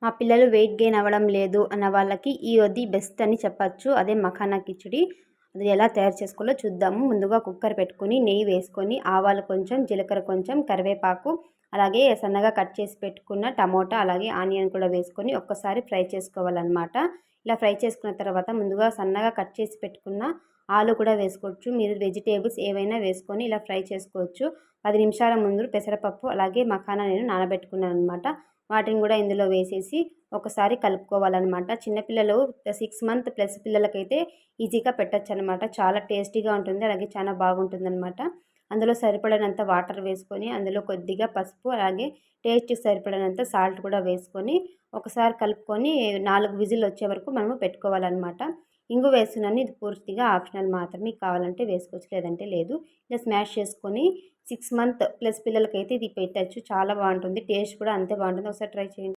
మా పిల్లలు weight gain అవ్వడం లేదు అన్న వాళ్ళకి ఇది బెస్ట్ అని చెప్పచ్చు. అదే మఖానా కిచిడి. అది ఎలా తయారు చేసుకోవాలో చూద్దాము. ముందుగా కుక్కర్ పెట్టుకొని నెయ్యి వేసుకొని ఆవాలు కొంచెం, జీలకర్ర కొంచెం, కరివేపాకు, అలాగే సన్నగా కట్ చేసి పెట్టుకున్న టమోటా, అలాగే ఆనియన్ కూడా వేసుకొని ఒక్కసారి ఫ్రై చేసుకోవాలన్నమాట. ఇలా ఫ్రై చేసుకున్న తర్వాత ముందుగా సన్నగా కట్ చేసి పెట్టుకున్న ఆలు కూడా వేసుకోవచ్చు. మీరు వెజిటేబుల్స్ ఏవైనా వేసుకొని ఇలా ఫ్రై చేసుకోవచ్చు. 10 నిమిషాల ముందు పెసరపప్పు అలాగే మఖానా నేను నానబెట్టుకున్నాను అనమాట. వాటిని కూడా ఇందులో వేసేసి ఒకసారి కలుపుకోవాలన్నమాట. చిన్నపిల్లలు 6 మంత్ ప్లస్ పిల్లలకైతే ఈజీగా పెట్టొచ్చనమాట. చాలా టేస్టీగా ఉంటుంది. అలాగే చాలా బాగుంటుందన్నమాట. అందులో సరిపడినంత వాటర్ వేసుకొని అందులో కొద్దిగా పసుపు, అలాగే టేస్ట్‌కి సరిపడినంత సాల్ట్ కూడా వేసుకొని ఒకసారి కలుపుకొని 4 విజిల్ వచ్చే వరకు మనము పెట్టుకోవాలన్నమాట. ఇంగు వేస్తున్నాను. ఇది పూర్తిగా ఆప్షనల్ మాత్రమే. కావాలంటే వేసుకోవచ్చు, లేదంటే లేదు. ఇలా స్మాష్ చేసుకొని 6 మంత్ ప్లస్ పిల్లలకైతే ఇది పెట్టచ్చు. చాలా బాగుంటుంది. టేస్ట్ కూడా అంతే బాగుంటుంది. ఒకసారి ట్రై చేయండి.